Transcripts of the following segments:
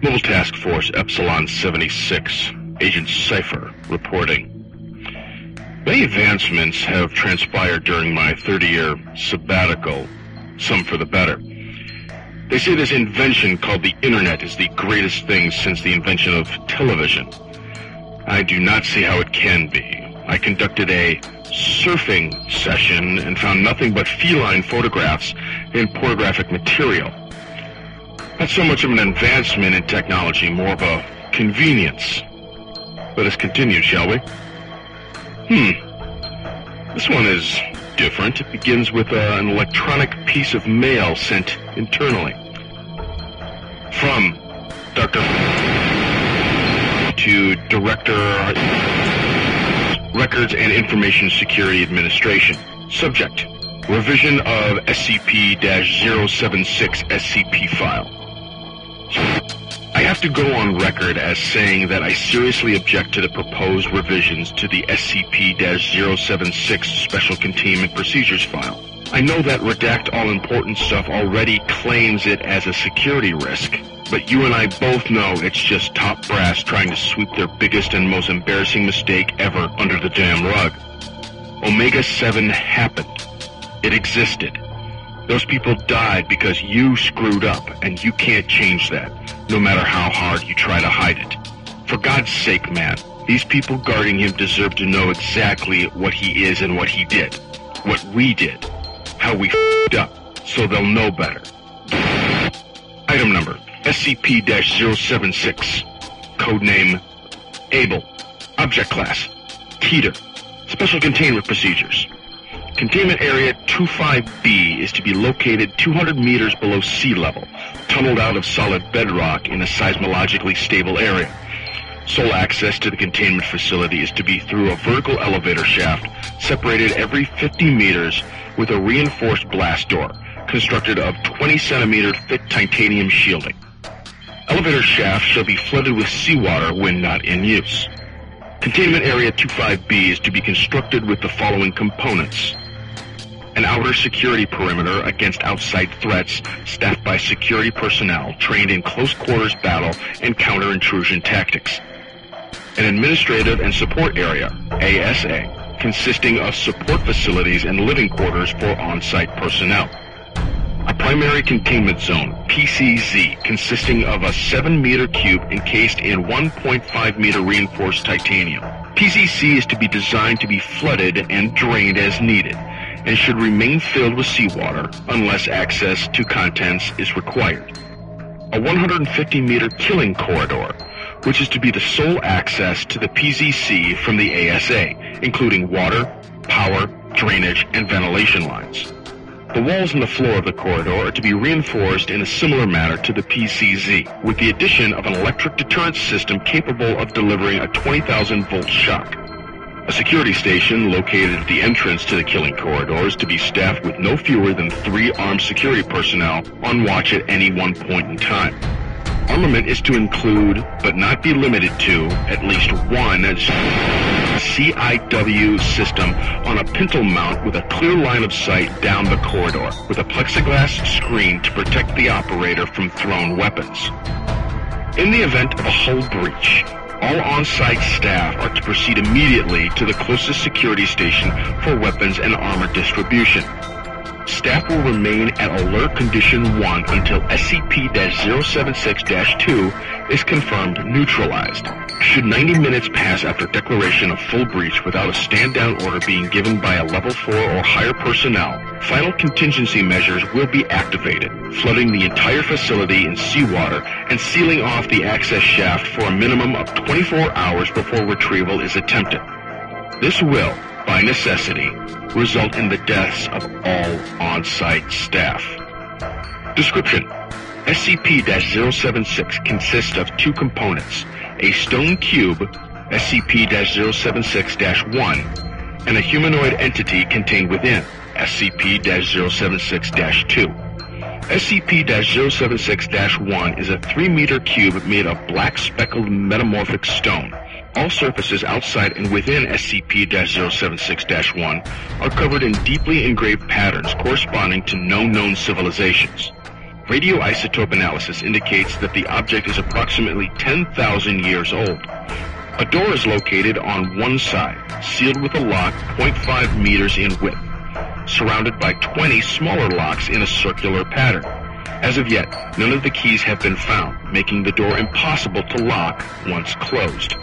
Mobile Task Force Epsilon 76, Agent Cypher, reporting. Many advancements have transpired during my 30-year sabbatical, some for the better. They say this invention called the Internet is the greatest thing since the invention of television. I do not see how it can be. I conducted a surfing session and found nothing but feline photographs and pornographic material. Not so much of an advancement in technology, more of a convenience. Let us continue, shall we? This one is different. It begins with an electronic piece of mail sent internally. From Dr. to Director, Records and Information Security Administration. Subject, revision of SCP-076 SCP file. I have to go on record as saying that I seriously object to the proposed revisions to the SCP-076 Special Containment Procedures file. I know that Redact All Important Stuff already claims it as a security risk, but you and I both know it's just top brass trying to sweep their biggest and most embarrassing mistake ever under the damn rug. Omega-7 happened. It existed. Those people died because you screwed up, and you can't change that, no matter how hard you try to hide it. For God's sake, man, these people guarding him deserve to know exactly what he is and what he did. What we did. How we f***ed up, so they'll know better. Item number, SCP-076. Codename, Abel. Object class, Teeter. Special Containment Procedures. Containment Area 25B is to be located 200 meters below sea level, tunneled out of solid bedrock in a seismologically stable area. Sole access to the containment facility is to be through a vertical elevator shaft separated every 50 meters with a reinforced blast door, constructed of 20-centimeter thick titanium shielding. Elevator shaft shall be flooded with seawater when not in use. Containment Area 25B is to be constructed with the following components. An outer security perimeter against outside threats staffed by security personnel trained in close quarters battle and counter-intrusion tactics. An administrative and support area, ASA, consisting of support facilities and living quarters for on-site personnel. A primary containment zone, PCZ, consisting of a 7-meter cube encased in 1.5-meter reinforced titanium. PCC is to be designed to be flooded and drained as needed, and should remain filled with seawater unless access to contents is required. A 150-meter killing corridor, which is to be the sole access to the PCC from the ASA, including water, power, drainage, and ventilation lines. The walls and the floor of the corridor are to be reinforced in a similar manner to the PCZ, with the addition of an electric deterrent system capable of delivering a 20,000-volt shock. A security station located at the entrance to the killing corridor is to be staffed with no fewer than 3 armed security personnel on watch at any one point in time. Armament is to include, but not be limited to, at least one CIW system on a pintle mount with a clear line of sight down the corridor, with a plexiglass screen to protect the operator from thrown weapons. In the event of a hull breach, all on-site staff are to proceed immediately to the closest security station for weapons and armor distribution. Staff will remain at Alert Condition 1 until SCP-076-2 is confirmed neutralized. Should 90 minutes pass after declaration of full breach without a stand-down order being given by a Level 4 or higher personnel, final contingency measures will be activated, flooding the entire facility in seawater and sealing off the access shaft for a minimum of 24 hours before retrieval is attempted. This will, by necessity, result in the deaths of all on-site staff. Description: SCP-076 consists of 2 components, a stone cube, SCP-076-1, and a humanoid entity contained within, SCP-076-2. SCP-076-1 is a 3-meter cube made of black speckled metamorphic stone. All surfaces outside and within SCP-076-1 are covered in deeply engraved patterns corresponding to no known civilizations. Radioisotope analysis indicates that the object is approximately 10,000 years old. A door is located on one side, sealed with a lock 0.5 meters in width, surrounded by 20 smaller locks in a circular pattern. As of yet, none of the keys have been found, making the door impossible to lock once closed.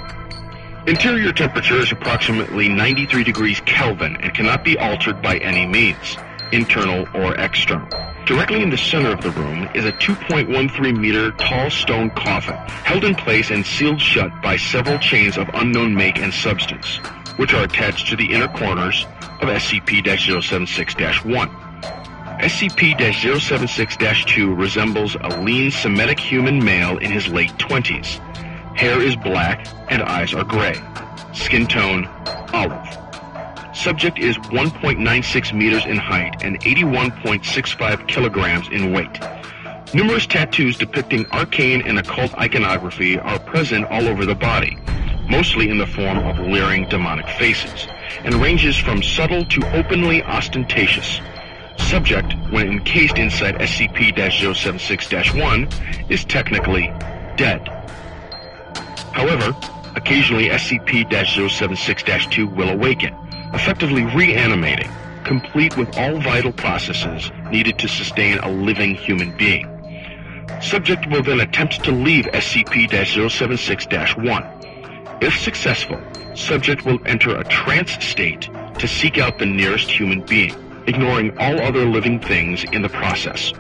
Interior temperature is approximately 93 degrees Kelvin and cannot be altered by any means, internal or external. Directly in the center of the room is a 2.13 meter tall stone coffin, held in place and sealed shut by several chains of unknown make and substance, which are attached to the inner corners of SCP-076-1. SCP-076-2 resembles a lean Semitic human male in his late 20s. Hair is black and eyes are gray. Skin tone, olive. Subject is 1.96 meters in height and 81.65 kilograms in weight. Numerous tattoos depicting arcane and occult iconography are present all over the body, mostly in the form of leering demonic faces, and ranges from subtle to openly ostentatious. Subject, when encased inside SCP-076-1, is technically dead. However, occasionally SCP-076-2 will awaken, effectively reanimating, complete with all vital processes needed to sustain a living human being. Subject will then attempt to leave SCP-076-1. If successful, subject will enter a trance state to seek out the nearest human being, ignoring all other living things in the process.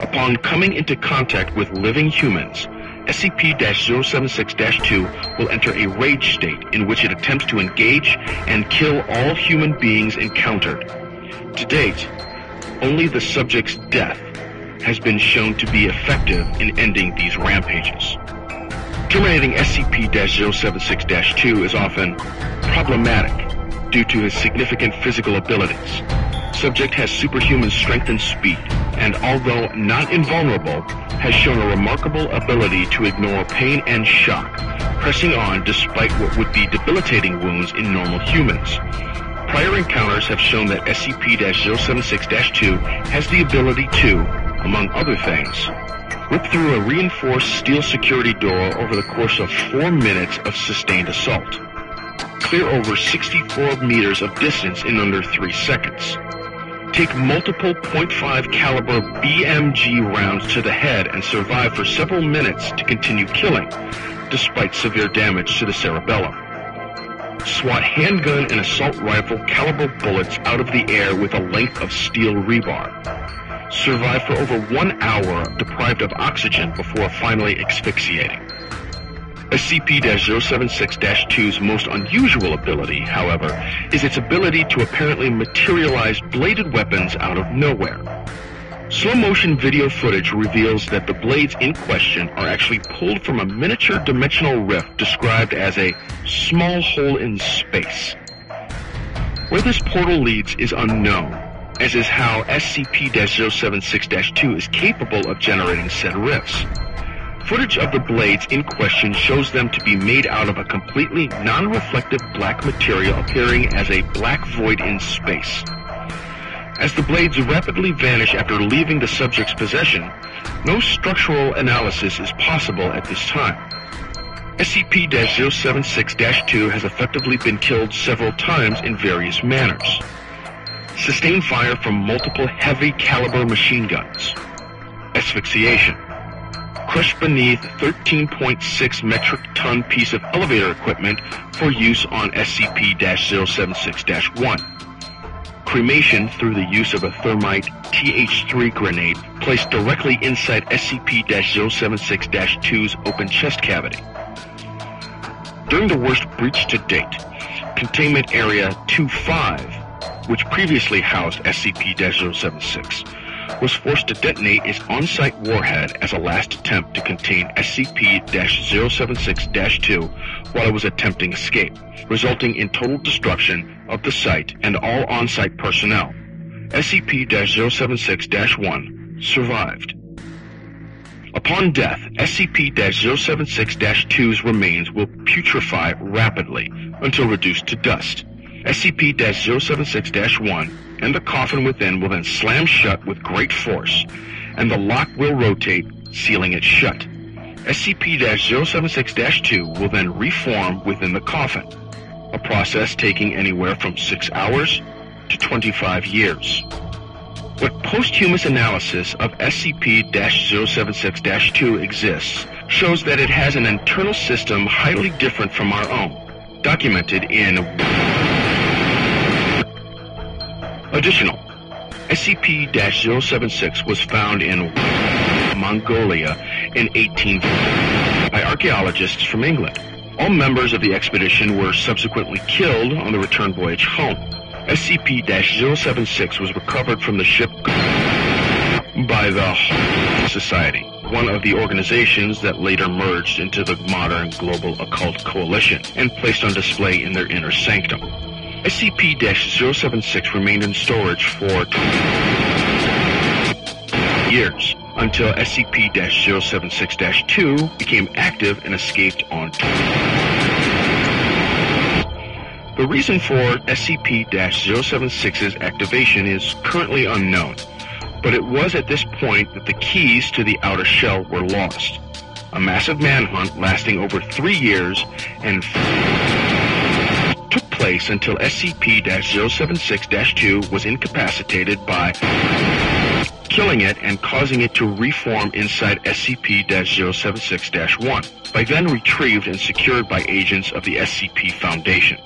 Upon coming into contact with living humans, SCP-076-2 will enter a rage state in which it attempts to engage and kill all human beings encountered. To date, only the subject's death has been shown to be effective in ending these rampages. Terminating SCP-076-2 is often problematic due to his significant physical abilities. Subject has superhuman strength and speed, and although not invulnerable, has shown a remarkable ability to ignore pain and shock, pressing on despite what would be debilitating wounds in normal humans. Prior encounters have shown that SCP-076-2 has the ability to, among other things, rip through a reinforced steel security door over the course of 4 minutes of sustained assault, clear over 64 meters of distance in under 3 seconds, take multiple .5 caliber BMG rounds to the head and survive for several minutes to continue killing, despite severe damage to the cerebellum. Swat handgun and assault rifle caliber bullets out of the air with a length of steel rebar. Survive for over 1 hour deprived of oxygen before finally asphyxiating. SCP-076-2's most unusual ability, however, is its ability to apparently materialize bladed weapons out of nowhere. Slow-motion video footage reveals that the blades in question are actually pulled from a miniature dimensional rift described as a small hole in space. Where this portal leads is unknown, as is how SCP-076-2 is capable of generating said rifts. Footage of the blades in question shows them to be made out of a completely non-reflective black material appearing as a black void in space. As the blades rapidly vanish after leaving the subject's possession, no structural analysis is possible at this time. SCP-076-2 has effectively been killed several times in various manners. Sustained fire from multiple heavy caliber machine guns. Asphyxiation. Crushed beneath 13.6 metric ton piece of elevator equipment for use on SCP-076-1. Cremation through the use of a thermite TH3 grenade placed directly inside SCP-076-2's open chest cavity. During the worst breach to date, Containment Area 2-5, which previously housed SCP-076, was forced to detonate its on-site warhead as a last attempt to contain SCP-076-2 while it was attempting escape, resulting in total destruction of the site and all on-site personnel. SCP-076-1 survived. Upon death, SCP-076-2's remains will putrefy rapidly until reduced to dust. SCP-076-1 and the coffin within will then slam shut with great force, and the lock will rotate, sealing it shut. SCP-076-2 will then reform within the coffin, a process taking anywhere from 6 hours to 25 years. What posthumous analysis of SCP-076-2 exists shows that it has an internal system highly different from our own, documented in Additional, SCP-076 was found in Mongolia in 1850 by archaeologists from England. All members of the expedition were subsequently killed on the return voyage home. SCP-076 was recovered from the ship by the Society, one of the organizations that later merged into the modern Global Occult Coalition, and placed on display in their inner sanctum. SCP-076 remained in storage for years, until SCP-076-2 became active and escaped on The reason for SCP-076's activation is currently unknown, but it was at this point that the keys to the outer shell were lost. A massive manhunt lasting over 3 years and took place until SCP-076-2 was incapacitated by killing it and causing it to reform inside SCP-076-1, by then retrieved and secured by agents of the SCP Foundation.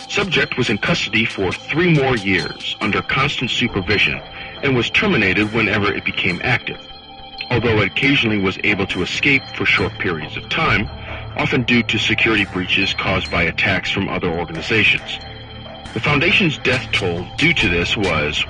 Subject was in custody for 3 more years under constant supervision and was terminated whenever it became active, although it occasionally was able to escape for short periods of time, often due to security breaches caused by attacks from other organizations. The Foundation's death toll due to this was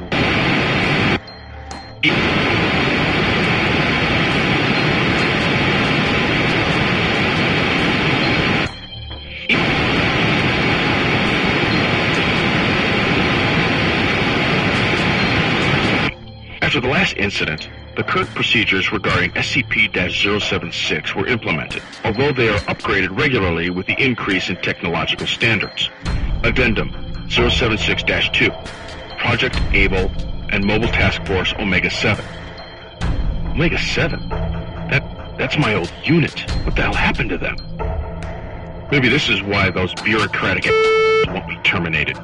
After the last incident, the current procedures regarding SCP-076 were implemented, although they are upgraded regularly with the increase in technological standards. Addendum 076-2, Project Abel, and Mobile Task Force Omega-7. Omega-7? That's my old unit. What the hell happened to them? Maybe this is why those bureaucratic won't be terminated.